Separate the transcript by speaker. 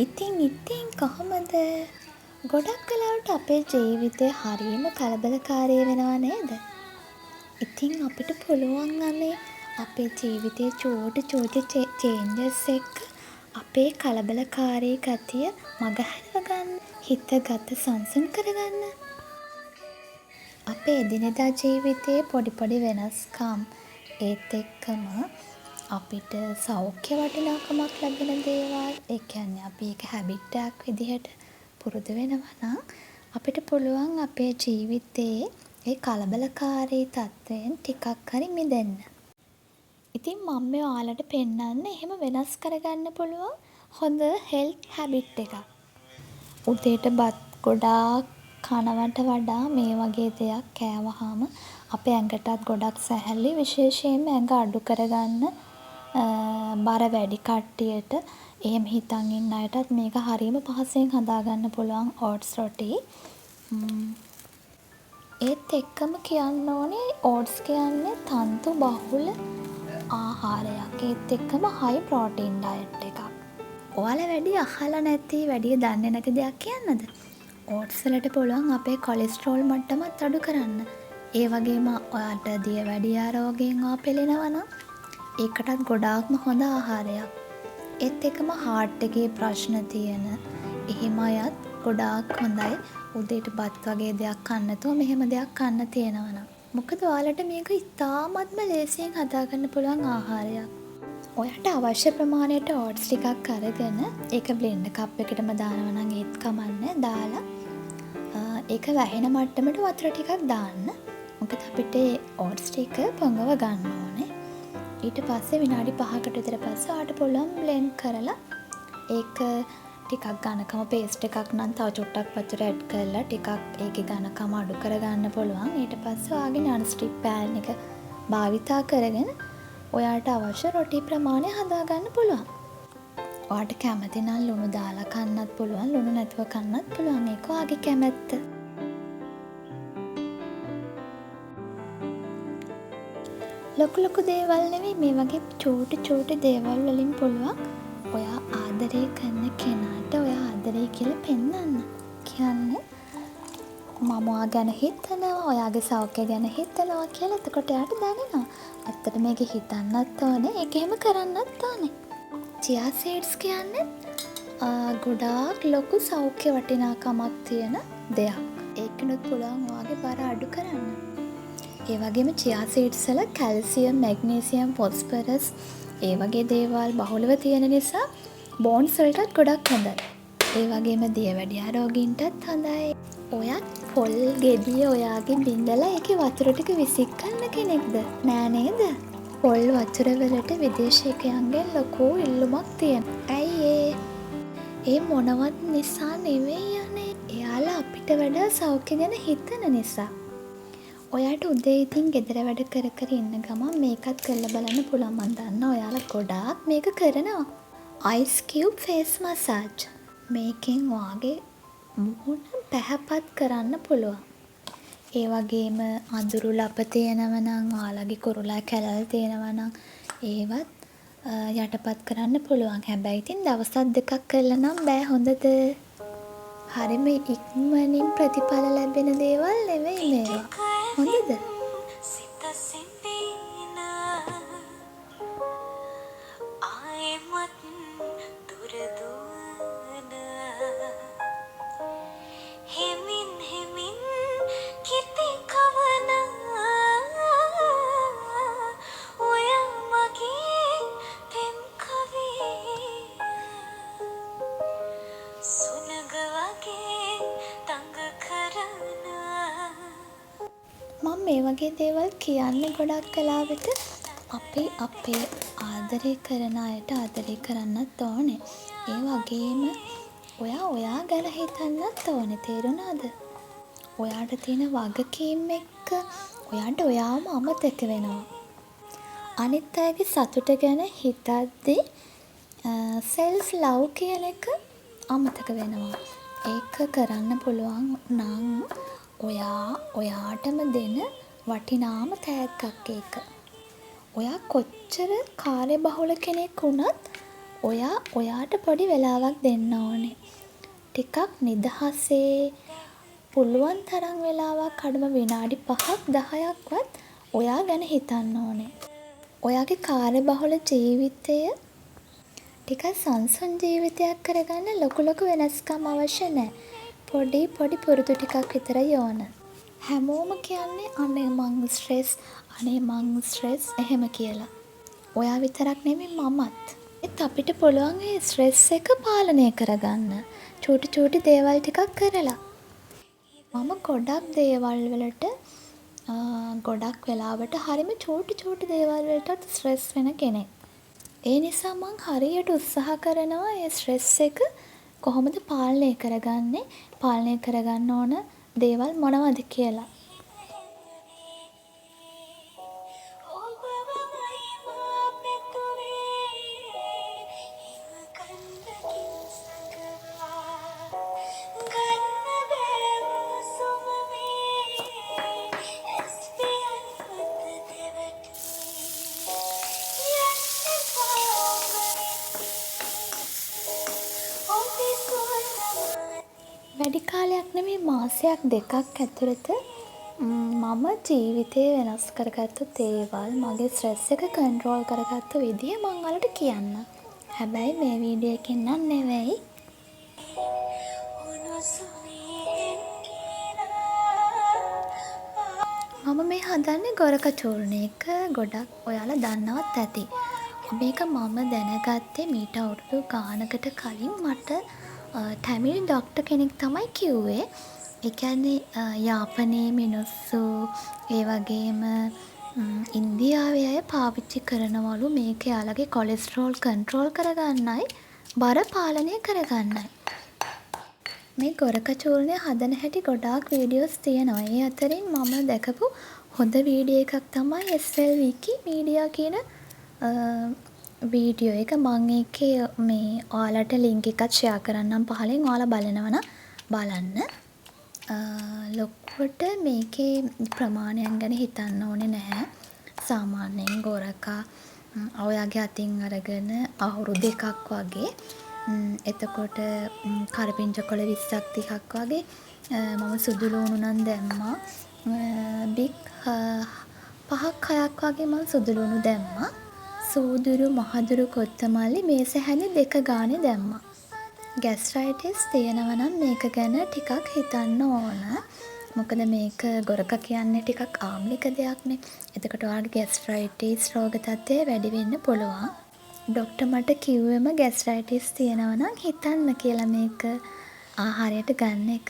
Speaker 1: ඉතින් කොහොමද? ගොඩක් වෙලාවට අපේ ජීවිතේ හරියම කලබලකාරී වෙනවා නේද? ඉතින් අපිට පුළුවන් අනේ අපේ ජීවිතේ චූටි චේන්ජස් එක්ක අපේ කලබලකාරී ගතිය මගහැරව ගන්න, හිත ගත සංසුන් කරගන්න. අපේ එදිනෙදා ජීවිතයේ පොඩි වෙනස්කම් ඒත් එක්කම අපිට සෞඛ්‍ය වටිනාකමක් ලැබෙන දේවල්, ඒ කියන්නේ අපි ඒක හැබිට් එකක් විදිහට පුරුදු වෙනවා නම් අපිට පුළුවන් අපේ ජීවිතයේ ඒ කලබලකාරී තත්වයෙන් ටිකක් හරි මිදෙන්න. ඉතින් මම මේ ඔයාලට පෙන්නන්න එහෙම වෙනස් කරගන්න පුළුවන් හොඳ හෙල්ත් හැබිට් එකක්. උදේට බත් ගොඩාක් කනවට වඩා මේ වගේ දෙයක් කෑවහම අපේ ඇඟටත් ගොඩක් සැහැල්ලුයි. විශේෂයෙන්ම ඇඟ අඩු කරගන්න බර වැඩි කට්ටියට, එහෙම හිතන් ඉන්න අයටත් මේක හරියම පහසුවෙන් හදාගන්න පුළුවන් ඕට්ස් රොටි. ඒත් එක්කම කියන්න ඕනේ ඕට්ස් කියන්නේ තන්තු බහුල ආහාරයක්. ඒත් එක්කම හයි ප්‍රෝටීන් ඩයට් එකක්. ඔයාලා වැඩි අහලා නැති, වැඩි දන්නේ නැති දෙයක් කියන්නද? ඕට්ස් වලට පුළුවන් අපේ කොලෙස්ටරෝල් මට්ටමත් අඩු කරන්න. ඒ වගේම ඔයාට දියවැඩියා රෝගයෙන් පෙළෙනවා නම් ඒකටත් ගොඩාක්ම හොඳ ආහාරයක්. ඒත් එක්කම හાર્ට් එකේ ප්‍රශ්න තියෙන එහෙම අයත් ගොඩාක් හොඳයි උදේට බත් වගේ දෙයක් කන්න නැතුව මෙහෙම දෙයක් කන්න තියෙනවා නම්. මොකද ඔයාලට මේක ඉතාමත්ම ලේසියෙන් හදාගන්න පුළුවන් ආහාරයක්. ඔයාට අවශ්‍ය ප්‍රමාණයට ඕට්ස් ටිකක් අරගෙන ඒක බ්ලෙන්ඩර් කප් එකකටම දානවා නම් ඒත් කමන්නේ. දාලා ඒක වැහෙන මට්ටමට වතුර ටිකක් දාන්න. මොකද අපිට ඕට්ස් ටික පොඟව ගන්න ඕනේ. ඊට පස්සේ විනාඩි 5කට විතර පස්සේ ආට පුළුවන් බ්ලෙන්ඩ් කරලා ඒක ටිකක් ඝනකම පේස්ට් එකක් නම් තව චුට්ටක් වතුර ඇඩ් කරලා ටිකක් ඒකේ ඝනකම අඩු කරගන්න පුළුවන්. ඊට පස්සේ ඔයාගේ නන් ස්ටික් පෑන් එක භාවිතා කරගෙන ඔයාට අවශ්‍ය රොටි ප්‍රමාණය හදාගන්න පුළුවන්. ඔයාට කැමති නම් ලුණු දාලා කන්නත් පුළුවන්, ලුණු නැතුව කන්නත් පුළුවන්. ඒක ඔයාගේ කැමැත්ත. ලොකු දේවල් නෙවෙයි, මේ වගේ චූටි දේවල් වලින් පුළුවන් ඔයා ආදරය කරන කෙනාට ඔයා ආදරය කියලා පෙන්නන්න. කියන්නේ මම ඔයා ගැන හිතනවා, ඔයාගේ සෞඛ්‍ය ගැන හිතනවා කියලා. එතකොට එයාට දැනෙනවා ඇත්තට මේක හිතන්නත් ඕනේ, ඒක එහෙම කරන්නත් ඕනේ. චියා සීඩ්ස් කියන්නේ ගොඩාක් ලොකු සෞඛ්‍ය වටිනාකමක් තියෙන දෙයක්. ඒකනොත් පුළුවන් ඔයාගේ බර අඩු කරන්න. ඒ වගේම චියා සීඩ්ස් වල කැල්සියම්, මැග්නීසියම්, ෆොස්ෆරස් ඒ වගේ දේවල් බහුලව තියෙන නිසා බෝන්ස් වලටත් ගොඩක් හොඳයි. ඒ වගේම දියවැඩියා රෝගීන්ටත් හොඳයි. ඔයත් පොල් ගෙඩිය ඔයාගේ බින්දලා ඒකේ වතුර ටික විසිකන්න කෙනෙක්ද? නෑ නේද? පොල් වතුර වලට විදේශිකයන්ගෙන් ලොකු ඉල්ලුමක් තියෙනවා. ඇයි ඒ මොනවත් නිසා නෙවෙයි යන්නේ. එයාලා අපිට වඩා සෞඛ්‍ය ගැන හිතන නිසා. ඔයාට උදේ ඉතින් ගෙදර වැඩ කර ඉන්න ගමන් මේකත් කරලා බලන්න පුළුවන්. මම දන්නවා ඔයාලා ගොඩාක් මේක කරනවා. ice cube face massage. මේකෙන් ඔයාගේ මුහුණ පැහැපත් කරන්න පුළුවන්. ඒ වගේම අඳුරු ලප තියෙනවා නම්, ඔයාලගේ කුරුලා කැලල් තියෙනවා නම් ඒවත් යටපත් කරන්න පුළුවන්. හැබැයි ඉතින් දවස් දෙකක් කරලා නම් බෑ. හොඳද? හරිම ඉක්මනින් ප්‍රතිඵල ලැබෙන දේවල් නෙවෙයි මේවා. හොඳද? මම මේ වගේ දේවල් කියන්නේ ගොඩක් කලාවට අපි අපේ ආදරය කරන අයට ආදරය කරන්නත් ඕනේ. ඒ වගේම ඔයා ගැන හිතන්නත් ඕනේ. තේරුණාද? ඔයාට තියෙන වගකීම් එක්ක ඔයාට ඔයාම අමතක වෙනවා. අනිත් අයගේ සතුට ගැන හිතද්දී සෙල්ෆ් ලව් කියන එක අමතක වෙනවා. ඒක කරන්න පුළුවන් නම් ඔයාටම දෙන වටිනාම තෑග්ගක් ඒක. ඔයා කොච්චර කාර්යබහුල කෙනෙක් වුණත් ඔයා ඔයාට පොඩි වෙලාවක් දෙන්න ඕනේ. ටිකක් නිදහසේ පුළුවන් තරම් වෙලාවක් අඩුම විනාඩි 5ක් 10ක්වත් ඔයා ගැන හිතන්න ඕනේ. ඔයාගේ කාර්යබහුල ජීවිතය ටිකක් සංසුන් ජීවිතයක් කරගන්න ලොකු වෙනස්කම් අවශ්‍ය නැහැ. පොඩි පුරුදු ටිකක් විතරයි ඕන. හැමෝම කියන්නේ අනේ මං ස්ට්‍රෙස් එහෙම කියලා. ඔයා විතරක් නෙමෙයි මමත්. ඒත් අපිට පුළුවන් ඒ ස්ට්‍රෙස් එක පාලනය කරගන්න. චූටි දේවල් ටිකක් කරලා. මම ගොඩක් දේවල් වලට ගොඩක් වෙලාවට හරිම චූටි දේවල් වලට ස්ට්‍රෙස් වෙන කෙනෙක්. ඒ නිසා මං හරියට උත්සාහ කරනවා ඒ ස්ට්‍රෙස් එක කොහොමද පාලනය කරගන්නේ, පාලනය කරගන්න ඕන දේවල් මොනවද කියලා. වැඩි කාලයක් නෙමෙයි මාසයක් දෙකක් ඇතුළත මම ජීවිතේ වෙනස් කරගත්තු දේවල්, මගේ ස්ට්‍රෙස් එක කන්ට්‍රෝල් කරගත්තු විදිය මං ඔයාලට කියන්නම්. හැබැයි මේ වීඩියෝ එකෙන් නම් නෙවෙයි. මම මේ හදන්නේ ගොරක චූර්ණ එක. ගොඩක් ඔයාලා දන්නවත් ඇති. මේක මම දැනගත්තේ මීට අවුරුදු ගානකට කලින්. මට ටැමිල් ඩොක්ටර් කෙනෙක් තමයි කිව්වේ. ඒ කියන්නේ යාපනයේ මිනිස්සු ඒ වගේම ඉන්දියාවේ අය පාවිච්චි කරනවලු මේක යාළගේ කොලෙස්ටරෝල් කන්ට්‍රෝල් කරගන්නයි, බර පාලනය කරගන්නයි. මේ ගොරක චූර්ණය හදන හැටි ගොඩාක් වීඩියෝස් තියෙනවා. ඒ අතරින් මම දැකපු හොඳ වීඩියෝ එකක් තමයි SL Wiki Media කියන වීඩියෝ එක. මම ඒකේ මේ ඔයාලට ලින්ක් එකක් ෂෙයා කරන්නම් පහලින්. ඔයාලා බලනවා නම් බලන්න. ලොකුවට මේකේ ප්‍රමාණයන් ගැන හිතන්න ඕනේ නැහැ. සාමාන්‍යයෙන් ගොරකා ඔයාගේ අතින් අරගෙන අවුරුදු 2ක් වගේ. එතකොට කරපිංචකොළ 20ක් 30ක් වගේ මම සුදු ලූණු නම් දැම්මා. බික් 5ක් 6ක් වගේ මම සුදු ලූණු දැම්මා. සූදුරු මහදුරු කොත්තමල්ලි මේස හැඳි 2 ගානේ දැම්මා. ගැස්ට්‍රයිටිස් තියෙනවා නම් මේක ගැන ටිකක් හිතන්න ඕන. මොකද මේක ගොරක කියන්නේ ටිකක් ආම්ලික දෙයක්නේ. එතකොට ඔයාලගේ ගැස්ට්‍රයිටිස් රෝග තත්ත්වය වැඩි වෙන්න පුළුවන්. ඩොක්ටර් මට කිව්වෙම ගැස්ට්‍රයිටිස් තියෙනවා නම් හිතන්න කියලා මේක ආහාරයට ගන්න එක.